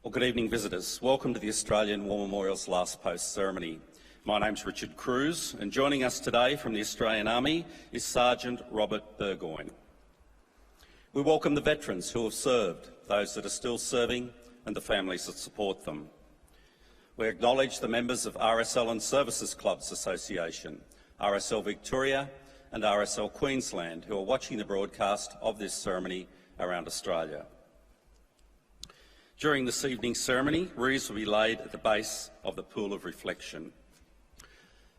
Well, good evening, visitors. Welcome to the Australian War Memorial's Last Post ceremony. My name's Richard Cruz, and joining us today from the Australian Army is Sergeant Robert Burgoyne. We welcome the veterans who have served, those that are still serving, and the families that support them. We acknowledge the members of RSL and Services Clubs Association, RSL Victoria and RSL Queensland, who are watching the broadcast of this ceremony around Australia. During this evening's ceremony, wreaths will be laid at the base of the Pool of Reflection.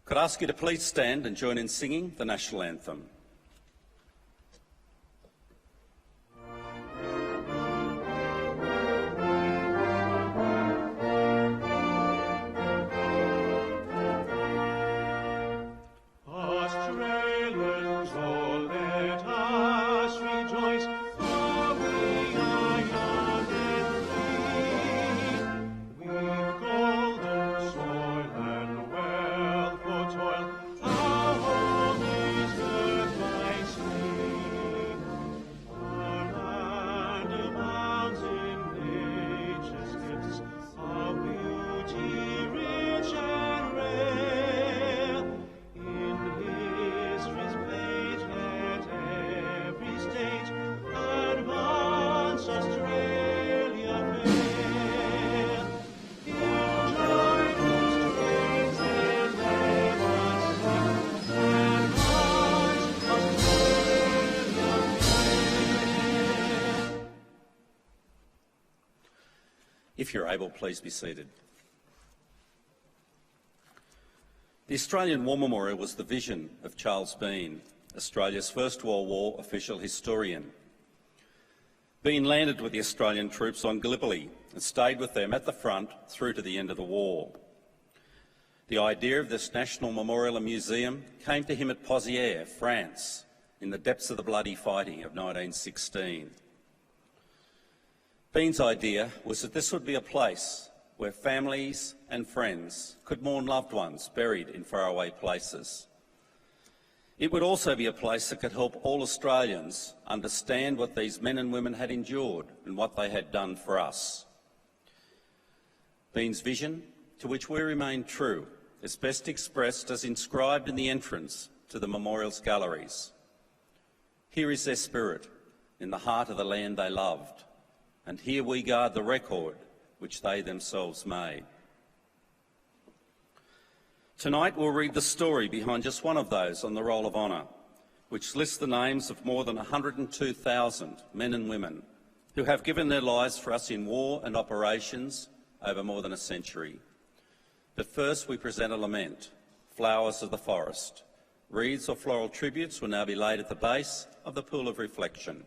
Could I ask you to please stand and join in singing the National Anthem? If you're able, please be seated. The Australian War Memorial was the vision of Charles Bean, Australia's First World War official historian. Bean landed with the Australian troops on Gallipoli and stayed with them at the front through to the end of the war. The idea of this national memorial and museum came to him at Pozières, France, in the depths of the bloody fighting of 1916. Bean's idea was that this would be a place where families and friends could mourn loved ones buried in faraway places. It would also be a place that could help all Australians understand what these men and women had endured and what they had done for us. Bean's vision, to which we remain true, is best expressed as inscribed in the entrance to the memorial's galleries. Here is their spirit, in the heart of the land they loved, and here we guard the record which they themselves made. Tonight we'll read the story behind just one of those on the Roll of Honour, which lists the names of more than 102,000 men and women who have given their lives for us in war and operations over more than a century. But first we present a lament, Flowers of the Forest. Wreaths or floral tributes will now be laid at the base of the Pool of Reflection.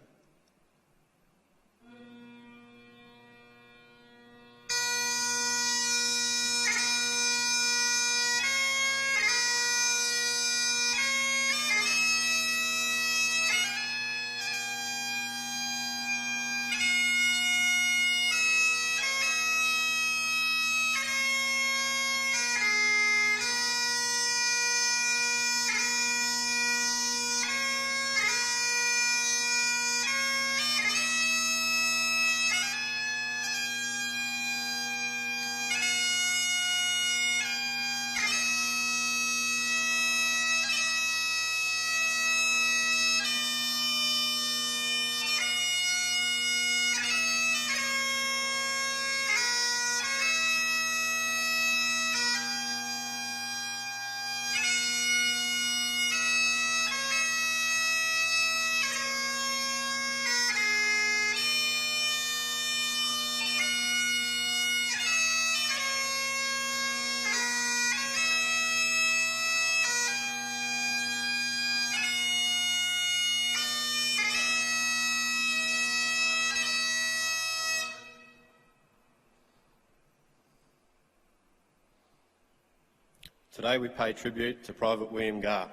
Today we pay tribute to Private William Garr.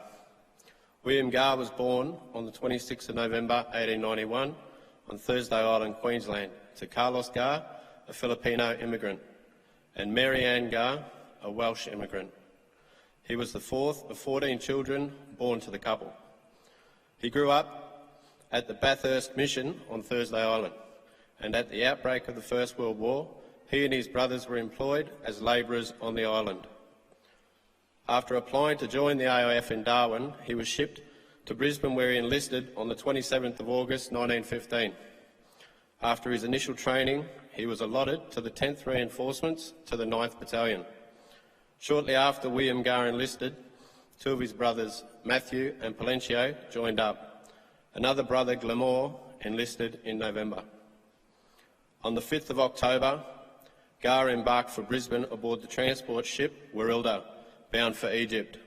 William Garr was born on the 26th of November 1891 on Thursday Island, Queensland, to Carlos Garr, a Filipino immigrant, and Mary Ann Garr, a Welsh immigrant. He was the fourth of 14 children born to the couple. He grew up at the Bathurst Mission on Thursday Island, and at the outbreak of the First World War he and his brothers were employed as labourers on the island. After applying to join the AIF in Darwin, he was shipped to Brisbane, where he enlisted on the 27th of August 1915. After his initial training, he was allotted to the 10th Reinforcements to the 9th Battalion. Shortly after William Garr enlisted, two of his brothers, Matthew and Palencio, joined up. Another brother, Glamore, enlisted in November. On the 5th of October, Garr embarked for Brisbane aboard the transport ship Warilda, bound for Egypt.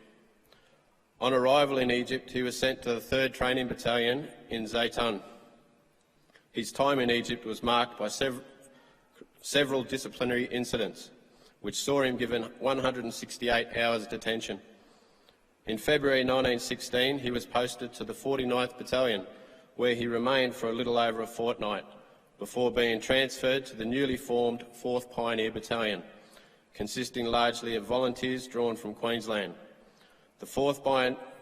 On arrival in Egypt, he was sent to the 3rd Training Battalion in Zaytun. His time in Egypt was marked by several disciplinary incidents, which saw him given 168 hours detention. In February 1916, he was posted to the 49th Battalion, where he remained for a little over a fortnight, before being transferred to the newly formed 4th Pioneer Battalion, consisting largely of volunteers drawn from Queensland. The 4th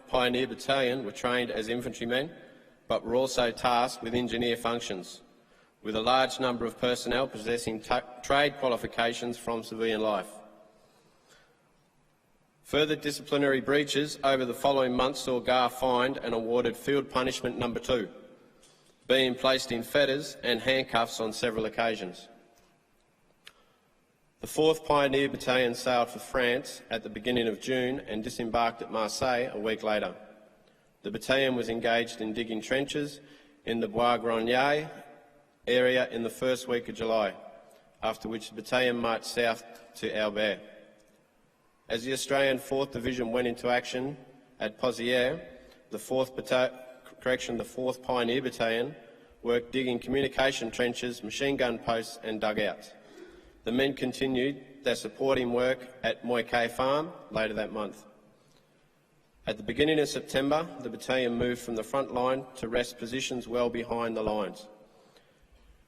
Pioneer Battalion were trained as infantrymen, but were also tasked with engineer functions, with a large number of personnel possessing trade qualifications from civilian life. Further disciplinary breaches over the following months saw Garr fined and awarded Field Punishment No. 2, being placed in fetters and handcuffs on several occasions. The 4th Pioneer Battalion sailed for France at the beginning of June and disembarked at Marseille a week later. The battalion was engaged in digging trenches in the Bois-Grenier area in the first week of July, after which the battalion marched south to Albert. As the Australian 4th Division went into action at Pozières, the 4th Pioneer Battalion worked digging communication trenches, machine gun posts and dugouts. The men continued their supporting work at Moyquet Farm later that month. At the beginning of September, the battalion moved from the front line to rest positions well behind the lines.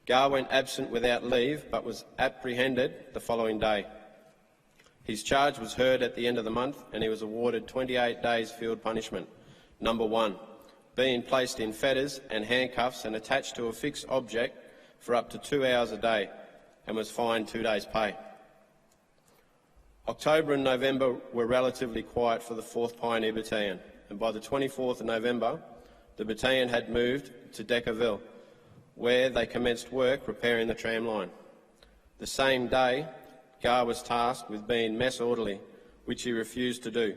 Garr went absent without leave, but was apprehended the following day. His charge was heard at the end of the month, and he was awarded 28 days field punishment. Number 1, being placed in fetters and handcuffs and attached to a fixed object for up to 2 hours a day, and was fined 2 days' pay. October and November were relatively quiet for the 4th Pioneer Battalion, and by the 24th of November, the battalion had moved to Deckerville, where they commenced work repairing the tram line. The same day, Garr was tasked with being mess orderly, which he refused to do.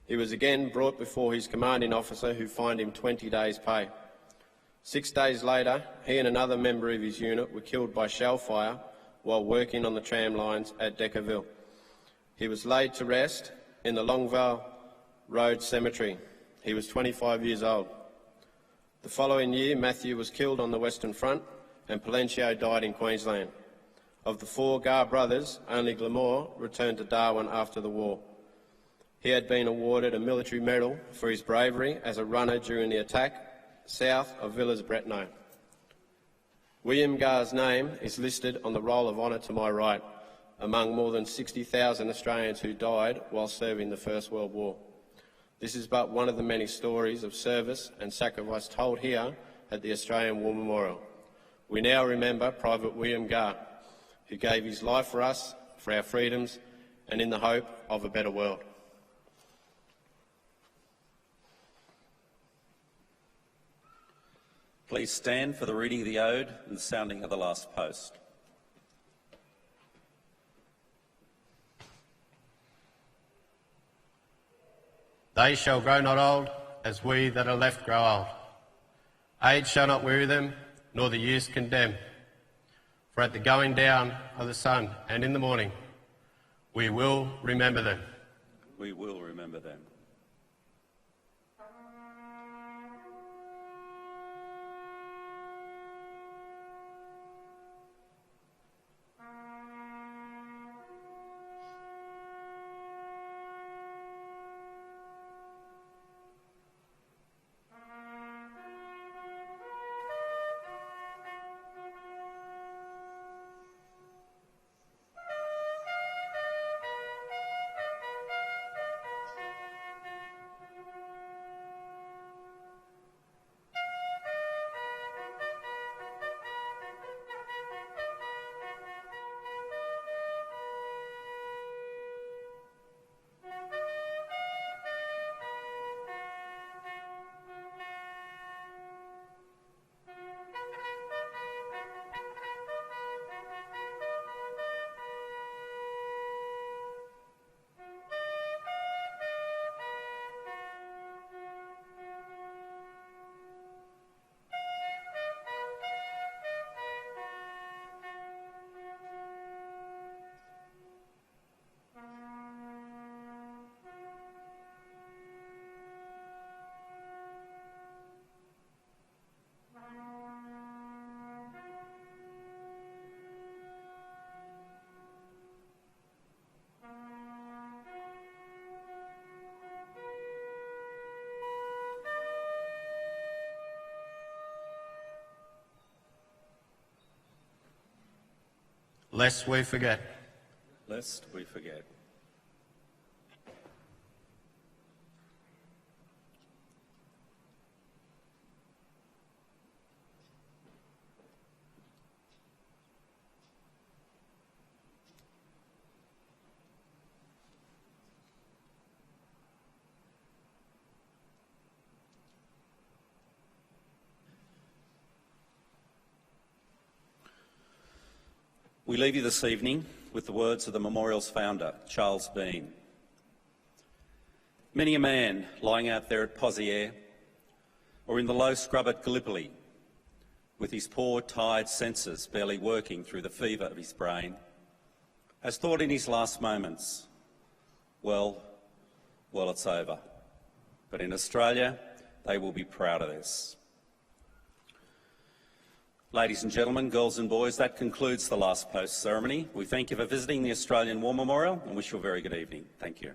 He was again brought before his commanding officer, who fined him 20 days' pay. 6 days later, he and another member of his unit were killed by shell fire while working on the tram lines at Deckerville. He was laid to rest in the Longvale Road Cemetery. He was 25 years old. The following year, Matthew was killed on the Western Front and Palencio died in Queensland. Of the 4 Garr brothers, only Glamore returned to Darwin after the war. He had been awarded a military medal for his bravery as a runner during the attack south of Villers-Bretonneux. William Garr's name is listed on the Roll of Honour to my right, among more than 60,000 Australians who died while serving the First World War. This is but one of the many stories of service and sacrifice told here at the Australian War Memorial. We now remember Private William Garr, who gave his life for us, for our freedoms, and in the hope of a better world. Please stand for the reading of the ode and the sounding of the last post. They shall grow not old, as we that are left grow old. Age shall not weary them, nor the years condemn. For at the going down of the sun and in the morning, we will remember them. We will remember them. lest we forget. Lest we forget. We leave you this evening with the words of the memorial's founder, Charles Bean. Many a man lying out there at Pozières or in the low scrub at Gallipoli, with his poor, tired senses barely working through the fever of his brain, has thought in his last moments, well, it's over. But in Australia, they will be proud of this. Ladies and gentlemen, girls and boys, that concludes the last post ceremony. We thank you for visiting the Australian War Memorial and wish you a very good evening. Thank you.